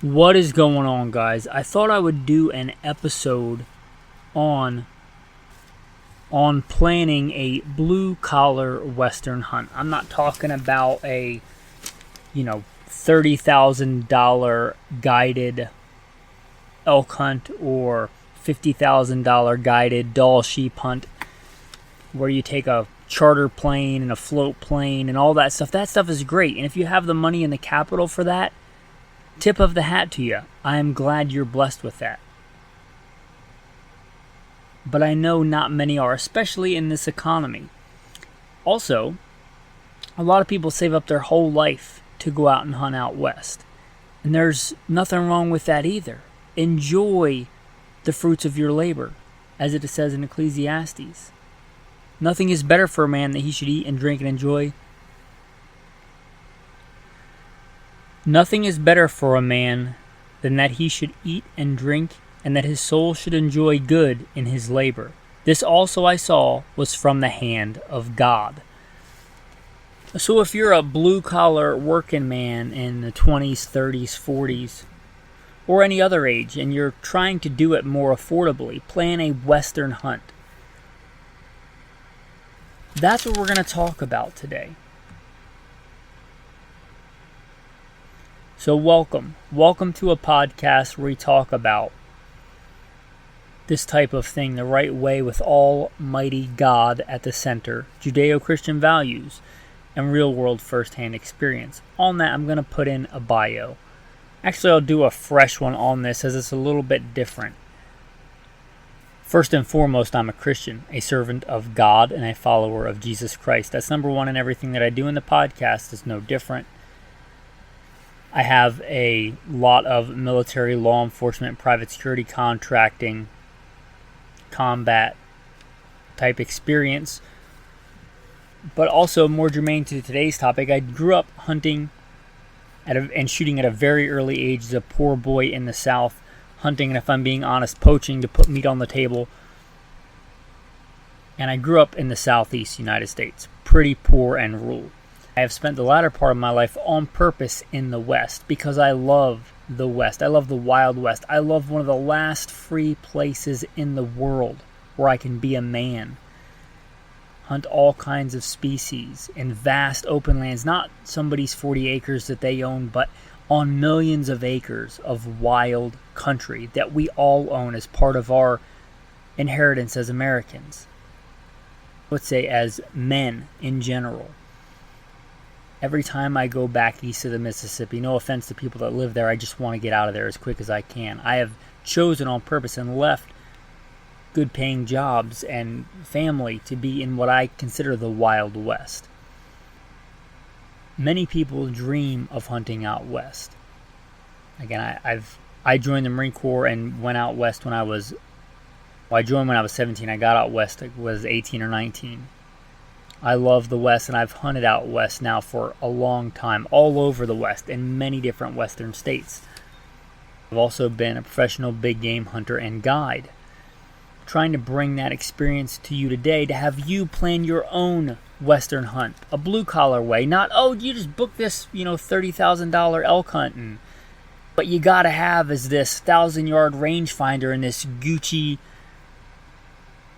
What is going on, guys? I thought I would do an episode on planning a blue collar western hunt. I'm not talking about a $30,000 guided elk hunt or $50,000 guided Dall sheep hunt where you take a charter plane and a float plane and all that stuff. That stuff is great, and if you have the money and the capital for that, tip of the hat to you. I am glad you're blessed with that. But I know not many are, especially in this economy. Also, a lot of people save up their whole life to go out and hunt out west. And there's nothing wrong with that either. Enjoy the fruits of your labor, as it says in Ecclesiastes. Nothing is better for a man that he should eat and drink and enjoy. Nothing is better for a man than that he should eat and drink, and that his soul should enjoy good in his labor. This also I saw was from the hand of God. So if you're a blue-collar working man in the 20s, 30s, 40s, or any other age, and you're trying to do it more affordably, plan a western hunt. That's what we're going to talk about today. So welcome to a podcast where we talk about this type of thing the right way, with Almighty God at the center, Judeo-Christian values, and real-world first-hand experience. On that, I'm going to put in a bio. Actually, I'll do a fresh one on this as it's a little bit different. First and foremost, I'm a Christian, a servant of God, and a follower of Jesus Christ. That's number one in everything that I do in the podcast. Is no different. I have a lot of military, law enforcement, private security contracting, combat type experience. But also, more germane to today's topic, I grew up hunting and shooting at a very early age as a poor boy in the South. Hunting, and if I'm being honest, poaching to put meat on the table. And I grew up in the Southeast United States, pretty poor and rural. I have spent the latter part of my life on purpose in the West because I love the West. I love the Wild West. I love one of the last free places in the world where I can be a man. Hunt all kinds of species in vast open lands, not somebody's 40 acres that they own, but on millions of acres of wild country that we all own as part of our inheritance as Americans. Let's say as men in general. Every time I go back east of the Mississippi, no offense to people that live there, I just want to get out of there as quick as I can. I have chosen on purpose and left good paying jobs and family to be in what I consider the Wild West. Many people dream of hunting out west. Again, I joined the Marine Corps and went out west when I joined when I was 17. I got out west, I was 18 or 19. I love the West, and I've hunted out west now for a long time, all over the West, in many different western states. I've also been a professional big game hunter and guide. Trying to bring that experience to you today to have you plan your own western hunt, a blue-collar way. Not, you just book this, $30,000 elk hunt, and what you gotta have is this 1,000-yard rangefinder and this Gucci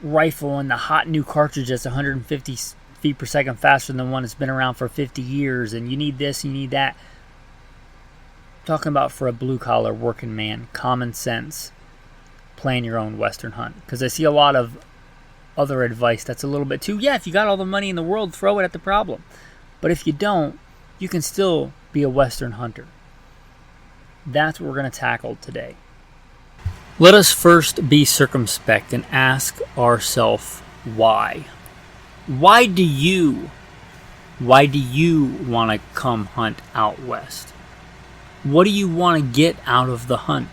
rifle and the hot new cartridge that's 150 feet per second faster than the one that's been around for 50 years, and you need this, you need that. I'm talking about for a blue-collar working man, common sense, plan your own western hunt. Because I see a lot of other advice that's a little bit too, if you got all the money in the world, throw it at the problem. But if you don't, you can still be a western hunter. That's what we're going to tackle today. Let us first be circumspect and ask ourselves why. Why do you want to come hunt out west? What do you want to get out of the hunt?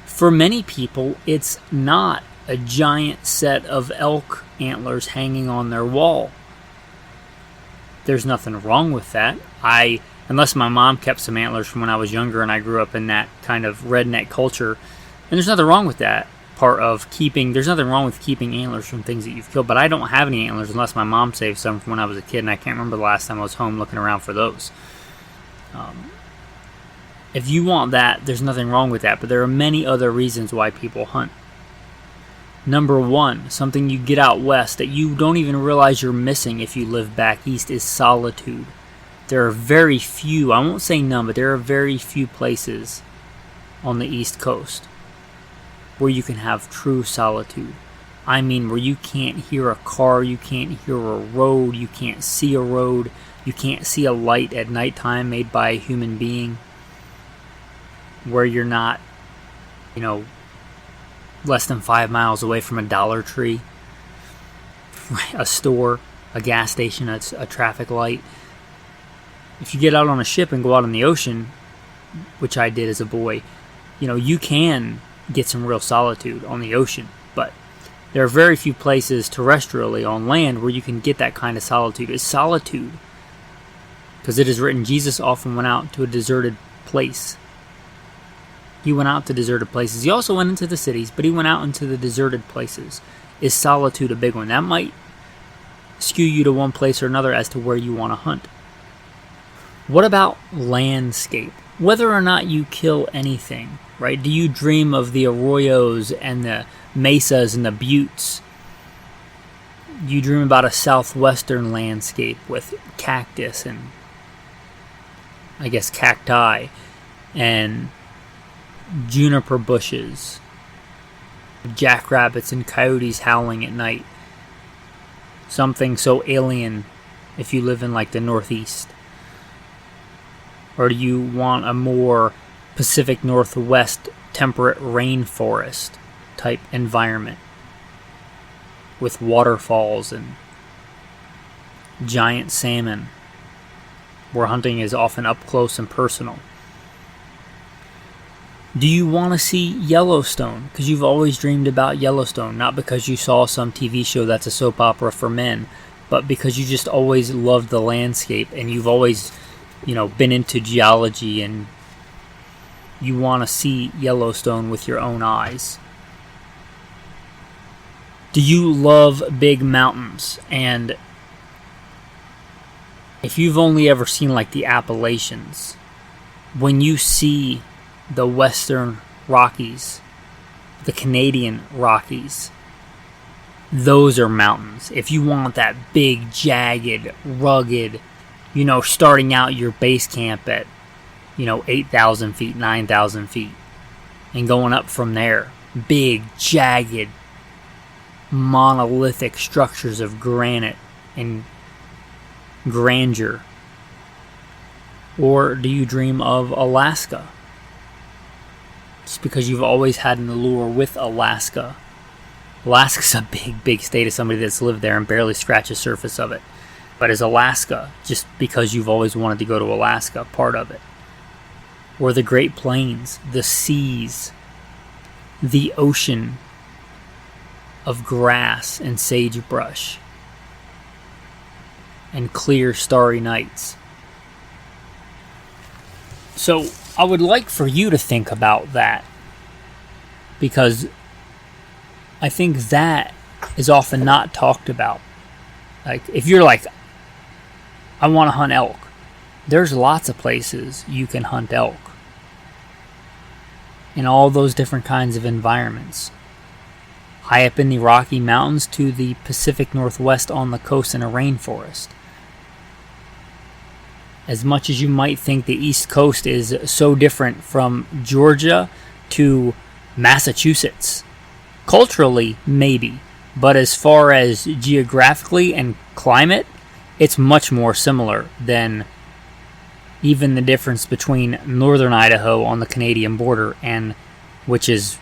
For many people, it's not a giant set of elk antlers hanging on their wall. There's nothing wrong with that. Unless my mom kept some antlers from when I was younger and I grew up in that kind of redneck culture, and there's nothing wrong with that part of keeping. There's nothing wrong with keeping antlers from things that you've killed, but I don't have any antlers unless my mom saved some from when I was a kid, and I can't remember the last time I was home looking around for those. If you want that, there's nothing wrong with that, but there are many other reasons why people hunt. Number one, something you get out west that you don't even realize you're missing if you live back east is solitude. There are very few, I won't say none, but there are very few places on the East Coast where you can have true solitude. I mean, where you can't hear a car, you can't hear a road, you can't see a road, you can't see a light at nighttime made by a human being, where you're not, less than 5 miles away from a Dollar Tree, a store, a gas station, a traffic light. If you get out on a ship and go out in the ocean, which I did as a boy, you can get some real solitude on the ocean, but there are very few places terrestrially on land where you can get that kind of solitude. It's solitude, because it is written, Jesus often went out to a deserted place. He went out to deserted places. He also went into the cities, but he went out into the deserted places. Is solitude a big one? That might skew you to one place or another as to where you want to hunt. What about landscape? Whether or not you kill anything, right? Do you dream of the arroyos and the mesas and the buttes? You dream about a southwestern landscape with cactus and, I guess, cacti and juniper bushes, jackrabbits and coyotes howling at night. Something so alien if you live in like the Northeast. Or do you want a more Pacific Northwest temperate rainforest type environment with waterfalls and giant salmon, where hunting is often up close and personal? Do you want to see Yellowstone? Because you've always dreamed about Yellowstone, not because you saw some TV show that's a soap opera for men, but because you just always loved the landscape and you've always, been into geology and you want to see Yellowstone with your own eyes. Do you love big mountains? And if you've only ever seen like the Appalachians, when you see the Western Rockies, the Canadian Rockies, those are mountains. If you want that big, jagged, rugged, starting out your base camp at, 8,000 feet, 9,000 feet, and going up from there, big, jagged, monolithic structures of granite and grandeur. Or do you dream of Alaska? Just because you've always had an allure with Alaska. Alaska's a big, big state as somebody that's lived there and barely scratched the surface of it. But is Alaska, just because you've always wanted to go to Alaska, part of it? Or the Great Plains, the seas, the ocean of grass and sagebrush, and clear, starry nights. So I would like for you to think about that, because I think that is often not talked about. Like, if you're like, I want to hunt elk, there's lots of places you can hunt elk in all those different kinds of environments. High up in the Rocky Mountains to the Pacific Northwest on the coast in a rainforest. As much as you might think the East Coast is so different from Georgia to Massachusetts, culturally, maybe, but as far as geographically and climate, it's much more similar than even the difference between northern Idaho on the Canadian border, and which is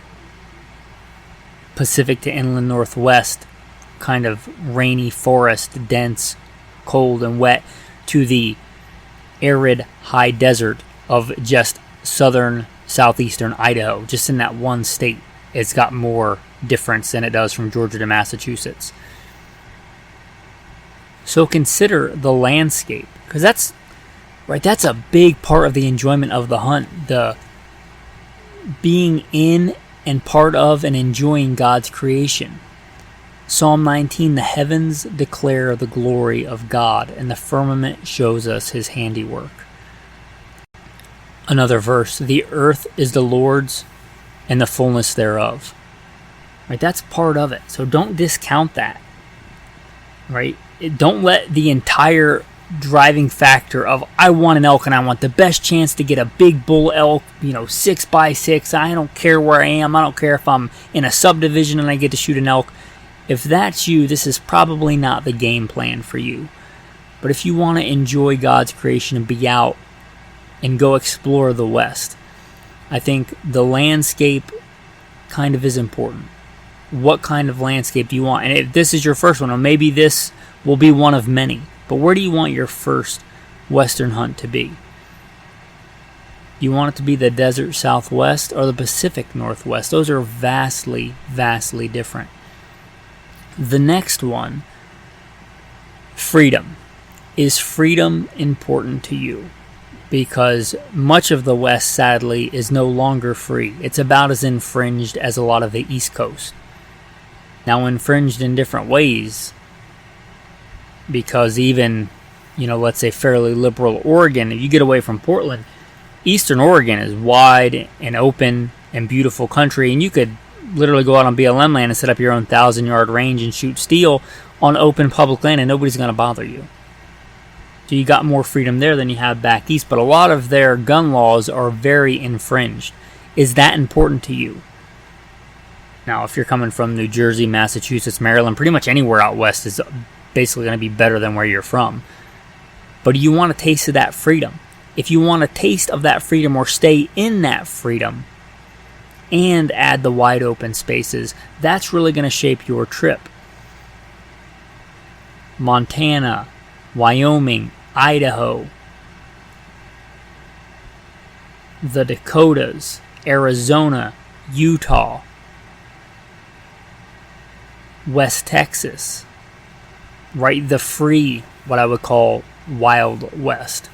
Pacific to inland Northwest, kind of rainy forest, dense, cold and wet, to the arid high desert of just southern southeastern Idaho. Just in that one state, it's got more difference than it does from Georgia to Massachusetts. So consider the landscape, because that's a big part of the enjoyment of the hunt, the being in and part of and enjoying God's creation. Psalm 19, the heavens declare the glory of God, and the firmament shows us his handiwork. Another verse, the earth is the Lord's and the fullness thereof. Right? That's part of it. So don't discount that. Right? Don't let the entire driving factor of I want an elk and I want the best chance to get a big bull elk, 6x6. I don't care where I am. I don't care if I'm in a subdivision and I get to shoot an elk. If that's you, this is probably not the game plan for you. But if you want to enjoy God's creation and be out and go explore the West, I think the landscape kind of is important. What kind of landscape do you want? And if this is your first one, or maybe this will be one of many, but where do you want your first Western hunt to be? Do you want it to be the desert Southwest or the Pacific Northwest? Those are vastly, vastly different. The next one, freedom. Is freedom important to you? Because much of the West, sadly, is no longer free. It's about as infringed as a lot of the East Coast. Now, infringed in different ways, because even, let's say fairly liberal Oregon, if you get away from Portland, Eastern Oregon is wide and open and beautiful country, and you could literally go out on BLM land and set up your own 1,000-yard range and shoot steel on open public land, and nobody's going to bother you. So you got more freedom there than you have back east, but a lot of their gun laws are very infringed. Is that important to you? Now, if you're coming from New Jersey, Massachusetts, Maryland, pretty much anywhere out west is basically going to be better than where you're from. But do you want a taste of that freedom? If you want a taste of that freedom or stay in that freedom and add the wide open spaces, that's really going to shape your trip. Montana, Wyoming, Idaho, the Dakotas, Arizona, Utah, West Texas, right? The free, what I would call Wild West.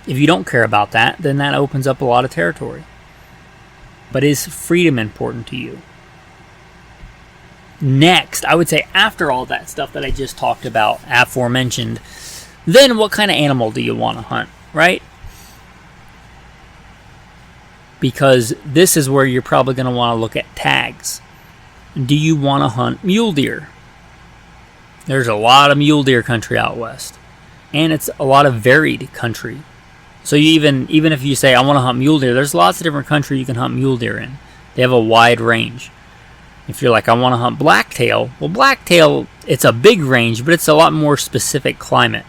If you don't care about that, then that opens up a lot of territory. But is freedom important to you? Next, I would say after all that stuff that I just talked about, aforementioned, then what kind of animal do you want to hunt, right? Because this is where you're probably going to want to look at tags. Do you want to hunt mule deer? There's a lot of mule deer country out west. And it's a lot of varied country. So you even if you say, I want to hunt mule deer, there's lots of different country you can hunt mule deer in. They have a wide range. If you're like, I want to hunt blacktail, well, blacktail, it's a big range, but it's a lot more specific climate.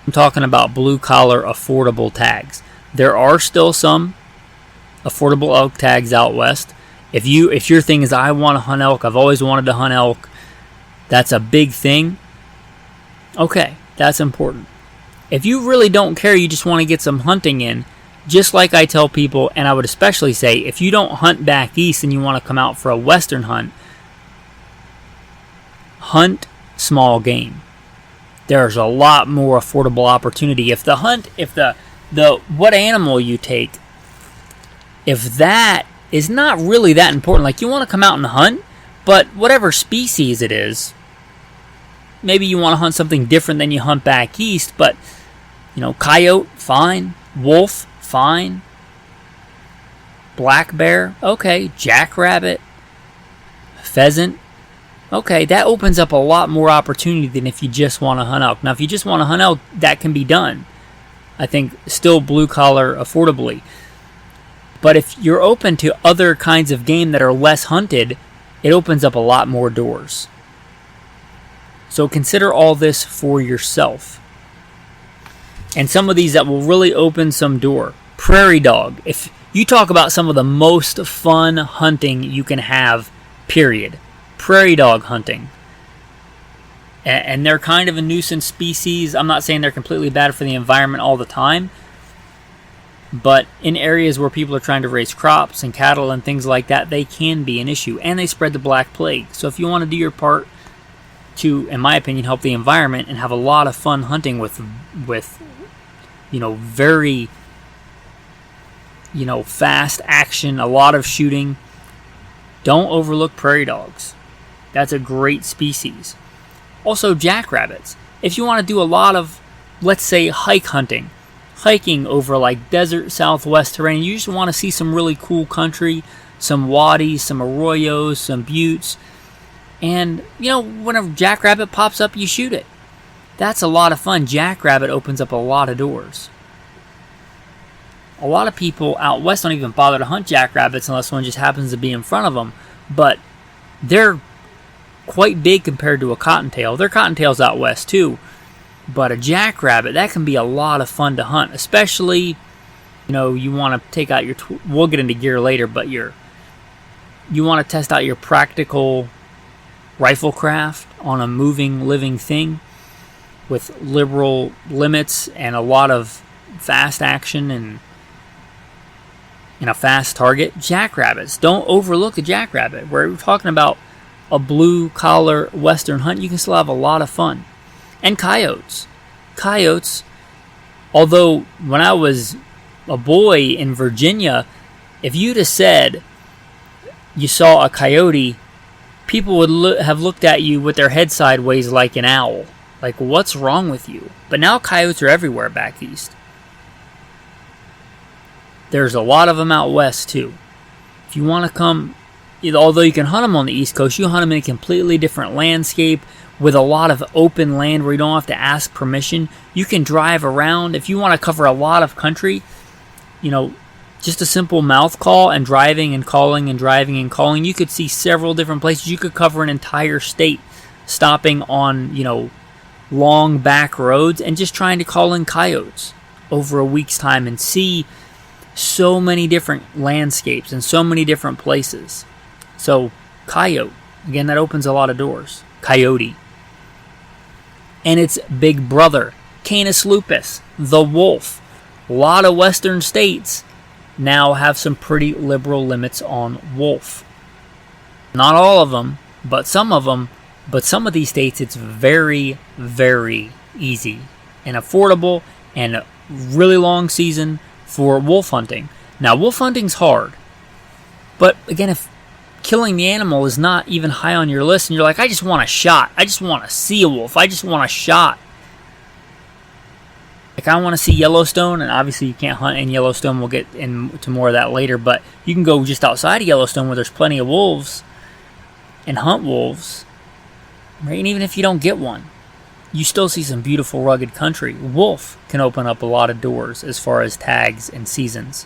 I'm talking about blue-collar, affordable tags. There are still some affordable elk tags out west. If your thing is, I want to hunt elk, I've always wanted to hunt elk, that's a big thing, okay, that's important. If you really don't care, you just want to get some hunting in, just like I tell people, and I would especially say, if you don't hunt back east and you want to come out for a western hunt, hunt small game. There's a lot more affordable opportunity. If the what animal you take, if that is not really that important, like you want to come out and hunt, but whatever species it is, maybe you want to hunt something different than you hunt back east, but coyote, fine, wolf, fine, black bear, okay, jackrabbit, pheasant, okay, that opens up a lot more opportunity than if you just want to hunt elk. Now, if you just want to hunt elk, that can be done. I think still blue collar affordably. But if you're open to other kinds of game that are less hunted, it opens up a lot more doors. So consider all this for yourself. And some of these that will really open some door. Prairie dog. If you talk about some of the most fun hunting you can have, period. Prairie dog hunting. And they're kind of a nuisance species. I'm not saying they're completely bad for the environment all the time. But in areas where people are trying to raise crops and cattle and things like that, they can be an issue. And they spread the Black Plague. So if you want to do your part to, in my opinion, help the environment and have a lot of fun hunting with very, fast action, a lot of shooting, don't overlook prairie dogs. That's a great species. Also, jackrabbits. If you want to do a lot of, let's say, hike hunting, hiking over like desert Southwest terrain, you just want to see some really cool country, some wadis, some arroyos, some buttes. And, when a jackrabbit pops up, you shoot it. That's a lot of fun. Jackrabbit opens up a lot of doors. A lot of people out west don't even bother to hunt jackrabbits unless one just happens to be in front of them. But they're quite big compared to a cottontail. There are cottontails out west too. But a jackrabbit, that can be a lot of fun to hunt. Especially, you want to take out your... we'll get into gear later, but you want to test out your practical rifle craft on a moving, living thing with liberal limits and a lot of fast action and a fast target. Jackrabbits. Don't overlook the jackrabbit. We're talking about a blue-collar western hunt. You can still have a lot of fun. And coyotes. Coyotes, although when I was a boy in Virginia, if you'd have said you saw a coyote, people would have looked at you with their head sideways like an owl. Like, what's wrong with you? But now coyotes are everywhere back east. There's a lot of them out west, too. If you want to come, although you can hunt them on the East Coast, you hunt them in a completely different landscape with a lot of open land where you don't have to ask permission. You can drive around. If you want to cover a lot of country, just a simple mouth call and driving and calling and driving and calling, you could see several different places. You could cover an entire state stopping on, long back roads and just trying to call in coyotes over a week's time and see so many different landscapes and so many different places. So, coyote, again, that opens a lot of doors. Coyote. And its big brother, Canis lupus, the wolf. A lot of western states now have some pretty liberal limits on wolf. Not all of them, but some of them. But some of these states, it's very, very easy and affordable and a really long season for wolf hunting. Now, wolf hunting's hard. But again, if killing the animal is not even high on your list and you're like, I just want a shot. I just want to see a wolf. I just want a shot. Like, I want to see Yellowstone, and obviously you can't hunt in Yellowstone. We'll get into more of that later. But you can go just outside of Yellowstone where there's plenty of wolves and hunt wolves. Right? And even if you don't get one, you still see some beautiful rugged country. Wolf can open up a lot of doors as far as tags and seasons.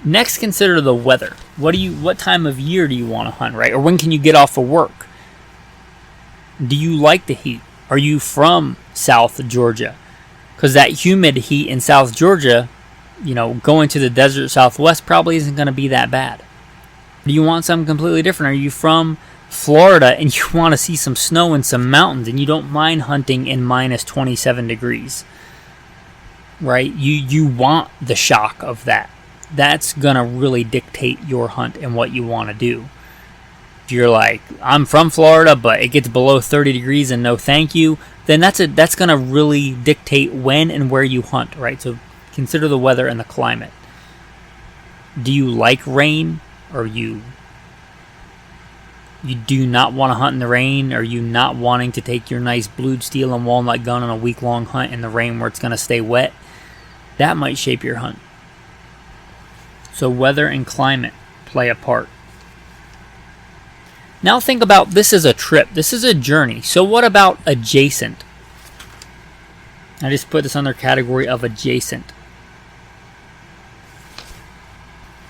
Next, consider the weather. What time of year do you want to hunt, right? Or when can you get off of work? Do you like the heat? Are you from South Georgia? Because that humid heat in South Georgia, going to the desert Southwest probably isn't going to be that bad. Do you want something completely different? Are you from Florida and you want to see some snow and some mountains and you don't mind hunting in minus 27 degrees? Right? You want the shock of that. That's going to really dictate your hunt and what you want to do. If you're like, I'm from Florida, but it gets below 30 degrees and no thank you, then that's going to really dictate when and where you hunt, right? So consider the weather and the climate. Do you like rain? Or you do not want to hunt in the rain? Are you not wanting to take your nice blued steel and walnut gun on a week-long hunt in the rain where it's going to stay wet? That might shape your hunt. So weather and climate play a part. Now think about this as a trip. This is a journey. So what about adjacent? I just put this under category of adjacent.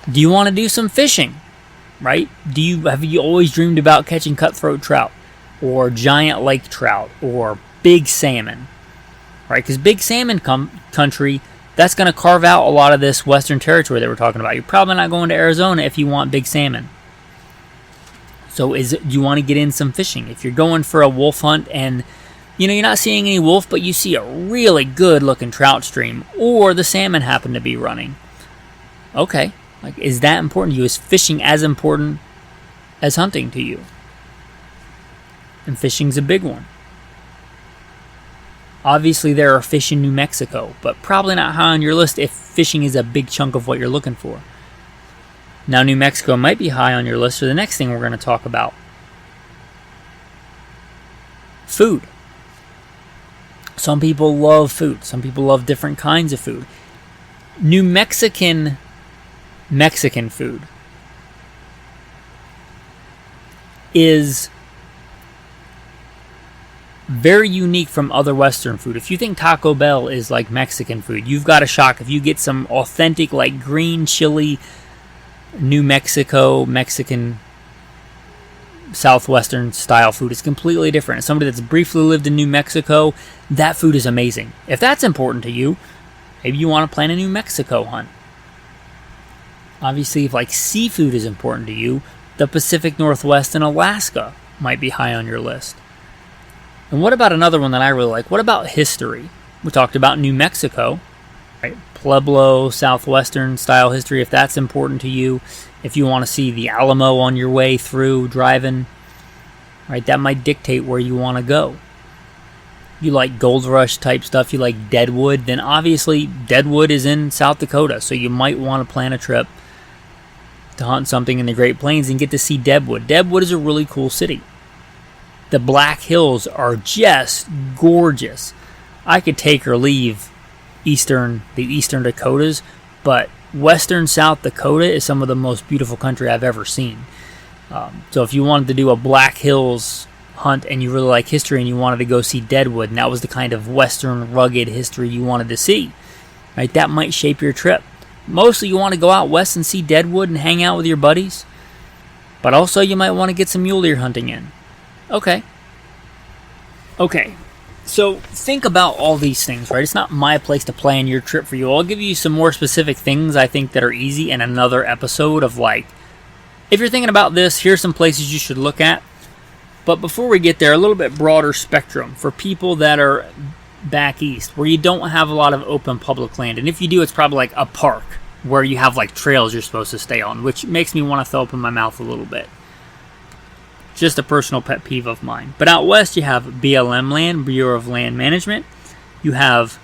Do you want to do some fishing? Right? Have you always dreamed about catching cutthroat trout or giant lake trout or big salmon? Right? Because big salmon country, that's going to carve out a lot of this western territory that we're talking about. You're probably not going to Arizona if you want big salmon. So do you want to get in some fishing? If you're going for a wolf hunt and you're not seeing any wolf, but you see a really good looking trout stream or the salmon happen to be running. Okay. Like, is that important to you? Is fishing as important as hunting to you? And fishing's a big one. Obviously, there are fish in New Mexico, but probably not high on your list if fishing is a big chunk of what you're looking for. Now, New Mexico might be high on your list for the next thing we're going to talk about. Food. Some people love food. Some people love different kinds of food. New Mexican food is very unique from other Western food. If you think Taco Bell is like Mexican food, you've got a shock if you get some authentic, like green chili, New Mexican Southwestern style food. It's completely different. As somebody that's briefly lived in New Mexico, that food is amazing. If that's important to you, maybe you want to plan a New Mexico hunt. Obviously, if like seafood is important to you, the Pacific Northwest and Alaska might be high on your list. And what about another one that I really like? What about history? We talked about New Mexico, right? Pueblo, Southwestern style history, if that's important to you. If you want to see the Alamo on your way through driving, right? That might dictate where you want to go. You like Gold Rush type stuff, you like Deadwood, then obviously Deadwood is in South Dakota, so you might want to plan a trip to hunt something in the Great Plains and get to see Deadwood. Deadwood is a really cool city. The Black Hills are just gorgeous. I could take or leave the Eastern Dakotas, but Western South Dakota is some of the most beautiful country I've ever seen. So if you wanted to do a Black Hills hunt and you really like history and you wanted to go see Deadwood, and that was the kind of Western rugged history you wanted to see, right? That might shape your trip. Mostly you want to go out west and see Deadwood and hang out with your buddies, but also you might want to get some mule deer hunting in. Okay, so think about all these things, right? It's not my place to plan your trip for you. I'll give you some more specific things I think that are easy in another episode of like, if you're thinking about this, here's some places you should look at. But before we get there, a little bit broader spectrum for people that are back east, where you don't have a lot of open public land. And if you do, it's probably like a park where you have like trails you're supposed to stay on, which makes me want to throw open my mouth a little bit. Just a personal pet peeve of mine. But out west, you have BLM land, Bureau of Land Management. You have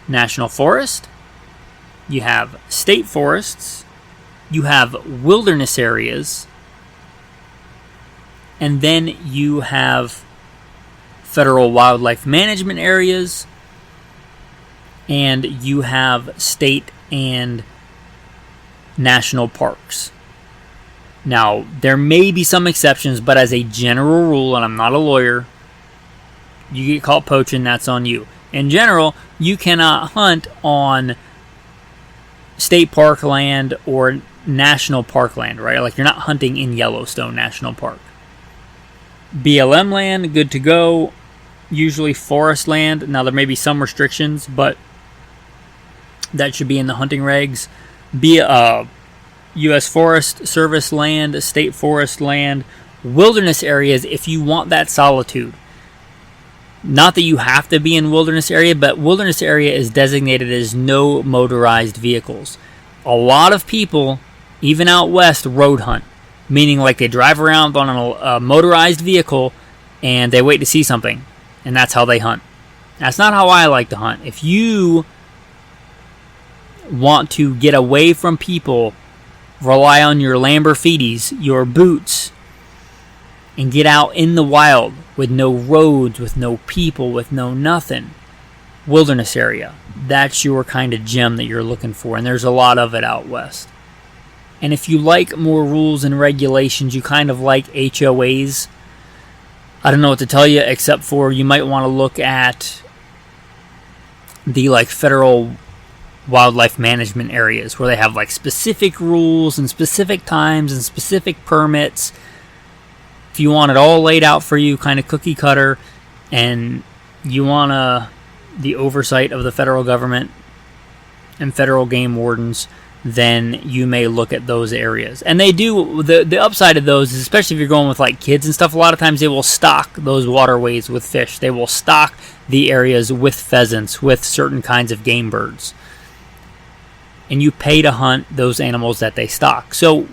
National Forest. You have state forests. You have wilderness areas. And then you have federal wildlife management areas. And you have state and national parks. Now, there may be some exceptions, but as a general rule, and I'm not a lawyer, you get caught poaching, that's on you. In general, you cannot hunt on state park land or national park land, right? Like you're not hunting in Yellowstone National Park. BLM land, good to go. Usually forest land. Now, there may be some restrictions, but that should be in the hunting regs. U.S. Forest Service land, state forest land, wilderness areas if you want that solitude. Not that you have to be in wilderness area, but wilderness area is designated as no motorized vehicles. A lot of people, even out west, road hunt, meaning like they drive around on a motorized vehicle and they wait to see something, and that's how they hunt. That's not how I like to hunt. If you want to get away from people, rely on your Lamborghinis, your boots, and get out in the wild with no roads, with no people, with no nothing. Wilderness area. That's your kind of gem that you're looking for, and there's a lot of it out west. And if you like more rules and regulations, you kind of like HOAs, I don't know what to tell you, except for you might want to look at the like federal wildlife management areas where they have like specific rules and specific times and specific permits. If you want it all laid out for you, kind of cookie cutter, and you want the oversight of the federal government and federal game wardens, then you may look at those areas. And they do, the upside of those is, especially if you're going with like kids and stuff, a lot of times they will stock those waterways with fish. They will stock the areas with pheasants, with certain kinds of game birds. And you pay to hunt those animals that they stock. So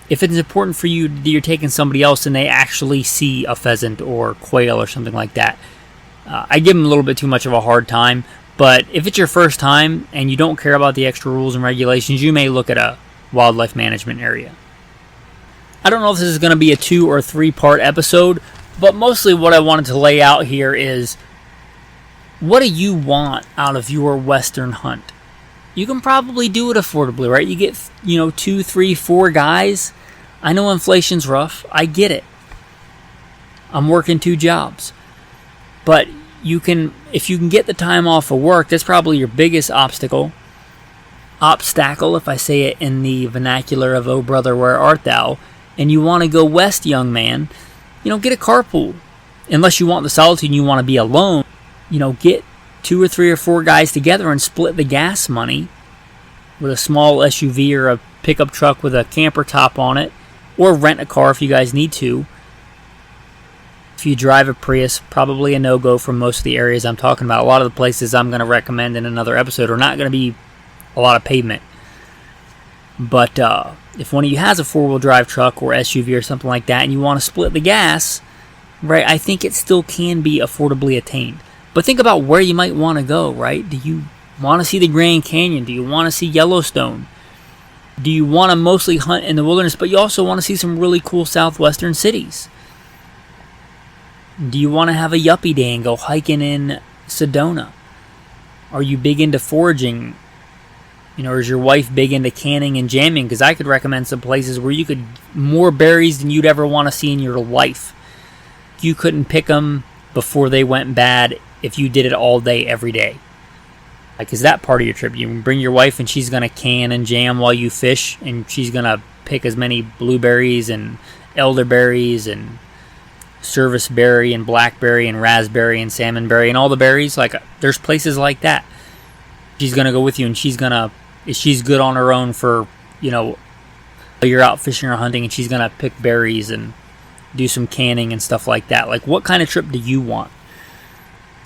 if it's important for you, you're taking somebody else and they actually see a pheasant or quail or something like that, I give them a little bit too much of a hard time. But if it's your first time and you don't care about the extra rules and regulations, you may look at a wildlife management area. I don't know if this is going to be a 2 or 3 part episode, but mostly what I wanted to lay out here is What do you want out of your Western hunt? You can probably do it affordably, right? You get, 2, 3, 4 guys. I know inflation's rough. I get it. I'm working 2 jobs. But if you can get the time off of work, that's probably your biggest obstacle, if I say it in the vernacular of "Oh brother, where art thou?" And you want to go west, young man, get a carpool. Unless you want the solitude and you want to be alone, get 2 or 3 or 4 guys together and split the gas money with a small SUV or a pickup truck with a camper top on it, or rent a car if you guys need to. If you drive a Prius, probably a no-go from most of the areas I'm talking about. A lot of the places I'm going to recommend in another episode are not going to be a lot of pavement. But if one of you has a 4-wheel drive truck or SUV or something like that and you want to split the gas, right, I think it still can be affordably attained. But think about where you might want to go, right? Do you want to see the Grand Canyon? Do you want to see Yellowstone? Do you want to mostly hunt in the wilderness, but you also want to see some really cool southwestern cities? Do you want to have a yuppie day and go hiking in Sedona? Are you big into foraging? Or is your wife big into canning and jamming? Because I could recommend some places where you could more berries than you'd ever want to see in your life. You couldn't pick them before they went bad if you did it all day, every day. Like, is that part of your trip? You can bring your wife and she's going to can and jam while you fish, and she's going to pick as many blueberries and elderberries and serviceberry and blackberry and raspberry and salmonberry and all the berries. Like, there's places like that. She's going to go with you, and she's good on her own for, you're out fishing or hunting, and she's going to pick berries and do some canning and stuff like that. Like, what kind of trip do you want?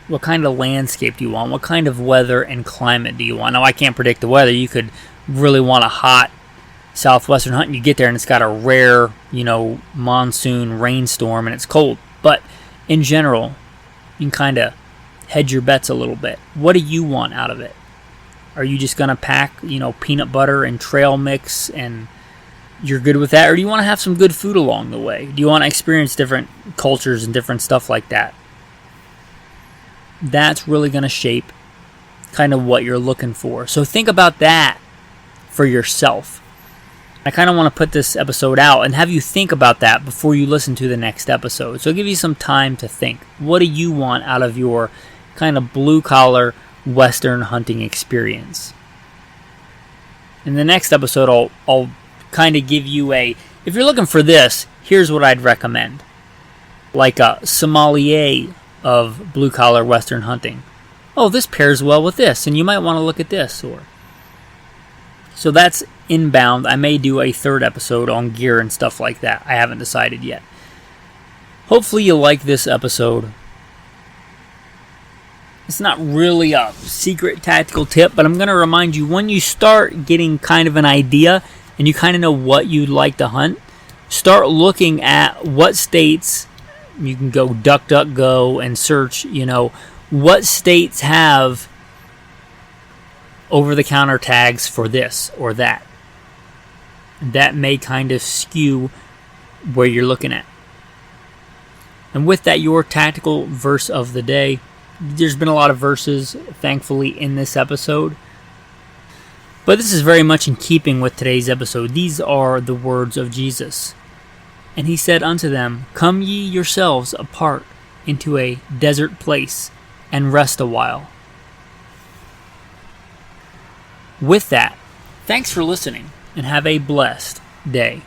What kind of landscape do you want? What kind of weather and climate do you want? Now, I can't predict the weather. You could really want a hot southwestern hunt, and you get there and it's got a rare, monsoon rainstorm and it's cold. But in general, you can kind of hedge your bets a little bit. What do you want out of it? Are you just going to pack, peanut butter and trail mix and you're good with that? Or do you want to have some good food along the way? Do you want to experience different cultures and different stuff like that? That's really going to shape kind of what you're looking for. So think about that for yourself. I kind of want to put this episode out and have you think about that before you listen to the next episode. So give you some time to think. What do you want out of your kind of blue-collar Western hunting experience? In the next episode, I'll kind of give you if you're looking for this, here's what I'd recommend. Like a sommelier of blue-collar Western hunting. Oh, this pairs well with this, and you might want to look at this. So that's inbound. I may do a third episode on gear and stuff like that. I haven't decided yet. Hopefully you like this episode. It's not really a secret tactical tip, but I'm going to remind you, when you start getting kind of an idea and you kind of know what you'd like to hunt, start looking at what states. You can go DuckDuckGo and search, what states have over-the-counter tags for this or that. That may kind of skew where you're looking at. And with that, your tactical verse of the day. There's been a lot of verses, thankfully, in this episode. But this is very much in keeping with today's episode. These are the words of Jesus. And he said unto them, Come ye yourselves apart into a desert place, and rest a while. With that, thanks for listening, and have a blessed day.